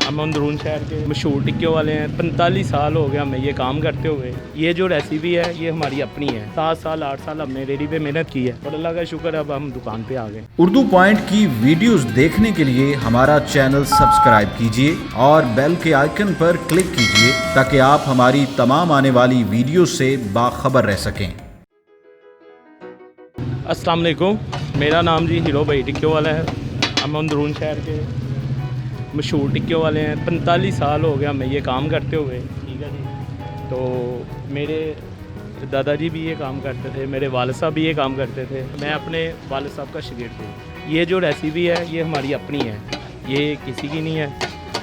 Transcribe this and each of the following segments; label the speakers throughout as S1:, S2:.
S1: हम अंदरून शहर के मशहूर टिक्के वाले हैं। 45 साल हो गया हमें ये काम करते हुए। ये जो रेसिपी है ये हमारी अपनी है। 7 साल 8 साल हमने रेडी पे मेहनत की है और अल्लाह का शुक्र है अब हम दुकान पे आ गए।
S2: उर्दू पॉइंट की वीडियोस देखने के लिए हमारा चैनल सब्सक्राइब कीजिए और बेल के आइकन पर क्लिक कीजिए ताकि आप हमारी तमाम आने वाली वीडियो से बाखबर रह सकें।
S1: अस्सलाम वालेकुम, मेरा नाम जी हीरो भाई टिक्के वाला है। हम अंदरून शहर के मशहूर टिक्के वाले हैं। 45 साल हो गया हमें ये काम करते हुए, ठीक है जी। तो मेरे दादाजी भी ये काम करते थे, मेरे वालिद साहब भी ये काम करते थे, मैं अपने वालिद साहब का शागिर्द हूँ। ये जो रेसिपी है ये हमारी अपनी है, ये किसी की नहीं है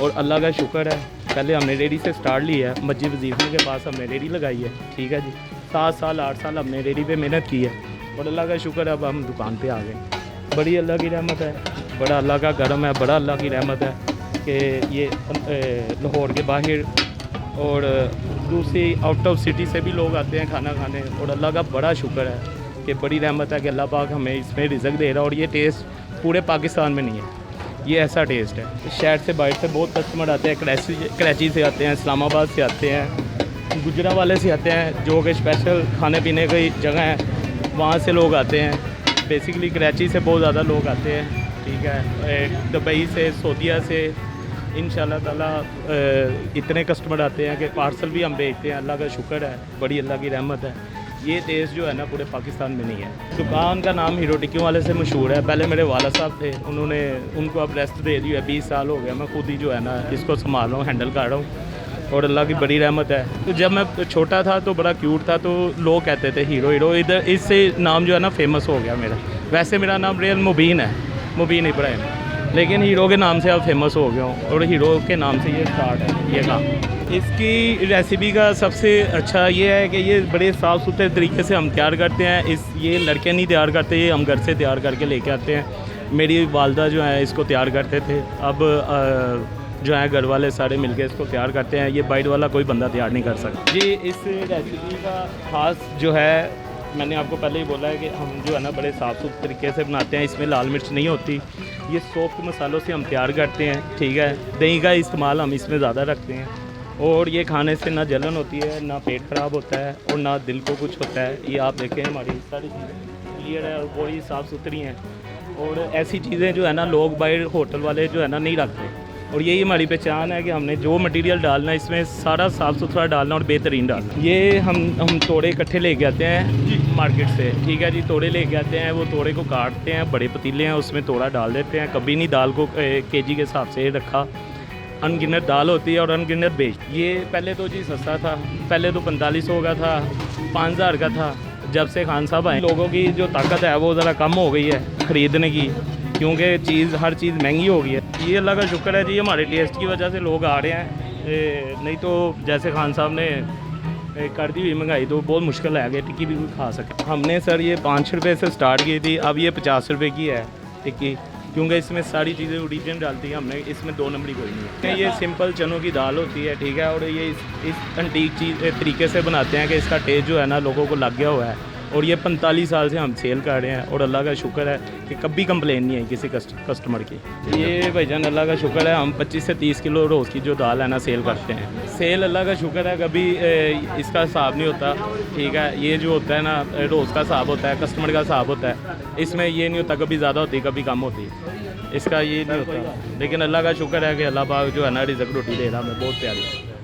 S1: और अल्लाह का शुक्र है। पहले हमने रेडी से स्टार्ट लिया है, मस्जिद वजीफ़े के पास हमने रेडी लगाई है, ठीक है जी। 7 साल 8 साल हमने रेडी पे मेहनत की है और अल्लाह का शुक्र है अब हम दुकान पे आ गए। बड़ी अल्लाह की रहमत है, बड़ा अल्लाह का करम है, बड़ा अल्लाह की रहमत है कि ये लाहौर के बाहर और दूसरी आउट ऑफ सिटी से भी लोग आते हैं खाना खाने और अल्लाह का बड़ा शुक्र है कि बड़ी रहमत है कि अल्लाह पाक हमें इसमें रिज़्क़ दे रहा है। और ये टेस्ट पूरे पाकिस्तान में नहीं है, ये ऐसा टेस्ट है। शहर से बाहर से बहुत कस्टमर आते हैं, कराची से आते हैं, इस्लामाबाद से आते हैं, गुजरावाले से आते हैं, जो कि स्पेशल खाने पीने की जगह है, वहाँ से लोग आते हैं। बेसिकली कराची से बहुत ज़्यादा लोग आते हैं, ठीक है। दुबई से, सऊदीया से इंशाल्लाह ताला इतने कस्टमर आते हैं कि पार्सल भी हम भेजते हैं। अल्लाह का शुक्र है, बड़ी अल्लाह की रहमत है। ये टेस्ट जो है ना पूरे पाकिस्तान में नहीं है। दुकान का नाम हीरो टिक्की वाले से मशहूर है। पहले मेरे वाला साहब थे, उनको अब रेस्ट दे दी है। 20 साल हो गया मैं खुद ही जो है ना इसको संभाल रहा हूँ, हैंडल कर रहा हूँ और अल्लाह की बड़ी रहमत है। तो जब मैं छोटा था तो बड़ा क्यूट था, तो लोग कहते थे हीरो हीरो, इधर इससे नाम जो है ना फेमस हो गया मेरा। वैसे मेरा नाम रियल मुबीन है, मुबीन इब्राहिम, लेकिन हीरो के नाम से अब फेमस हो गया हूँ और हीरो के नाम से ये स्टार्ट है ये काम। इसकी रेसिपी का सबसे अच्छा ये है कि ये बड़े साफ़ सुथरे तरीके से हम तैयार करते हैं। ये लड़के नहीं तैयार करते, ये हम घर से तैयार करके लेके आते हैं। मेरी वालदा जो है इसको तैयार करते थे, अब जो है घर वाले सारे मिलके इसको तैयार करते हैं। ये बाइट वाला कोई बंदा तैयार नहीं कर सकता जी। इस रेसिपी का ख़ास जो है, मैंने आपको पहले ही बोला है कि हम जो है ना बड़े साफ़ सुथरे तरीके से बनाते हैं। इसमें लाल मिर्च नहीं होती, ये सॉफ्ट मसालों से हम तैयार करते हैं, ठीक है। दही का इस्तेमाल हम इसमें ज़्यादा रखते हैं और ये खाने से ना जलन होती है, ना पेट ख़राब होता है और ना दिल को कुछ होता है। ये आप देखें हमारी सारी चीज़ें क्लियर है और बड़ी साफ़ सुथरी हैं और ऐसी चीज़ें जो है ना लोग बाहर होटल वाले जो है ना नहीं रखते। और यही हमारी पहचान है कि हमने जो मटेरियल डालना है इसमें सारा साफ़ सुथरा डालना और बेहतरीन डालना। ये हम तोड़े इकट्ठे लेके आते हैं मार्केट से, ठीक है जी। तोड़े लेके आते हैं, वो तोड़े को काटते हैं, बड़े पतीले हैं उसमें तोड़ा डाल देते हैं। कभी नहीं दाल को केजी के हिसाब से रखा, अनगिनत दाल होती है और अनगिनत बेच। ये पहले तो जी सस्ता था, पहले तो 4500 का था, 5000 का था। जब से खान साहब आए लोगों की जो ताकत है वो ज़रा कम हो गई है ख़रीदने की, क्योंकि हर चीज़ महंगी हो गई है। ये अल्लाह का शुक्र है जी, हमारे टेस्ट की वजह से लोग आ रहे हैं। नहीं तो जैसे खान साहब ने कर दी हुई महंगाई तो बहुत मुश्किल है कि टिक्की भी खा सके। हमने सर ये 5 रुपये से स्टार्ट की थी, अब ये 50 रुपये की है टिक्की, क्योंकि इसमें सारी चीज़ें ओरिजिनल डालती हैं हमने, इसमें 2 नंबरी कोई नहीं है। ये सिंपल चनों की दाल होती है, ठीक है। और ये इस अंटीक चीज़ तरीके से बनाते हैं कि इसका टेस्ट जो है ना लोगों को लग गया हुआ है। और ये 45 साल से हम सेल कर रहे हैं और अल्लाह का शुक्र है कि कभी कंप्लेन नहीं है किसी कस्टमर की। ये भाईजान अल्लाह का शुक्र है, हम 25 से 30 किलो रोज़ की जो दाल है ना सेल करते हैं। सेल अल्लाह का शुक्र है, कभी इसका हिसाब नहीं होता, ठीक है। ये जो होता है ना रोज़ का हिसाब होता है, कस्टमर का हिसाब होता है। इसमें ये नहीं होता कभी ज़्यादा होती कभी कम होती, इसका ये नहीं होता। लेकिन अल्लाह का शुक्र है कि अल्लाह पाक जो है ना रिज़्क़ रोटी दे रहा हमें बहुत प्यारी।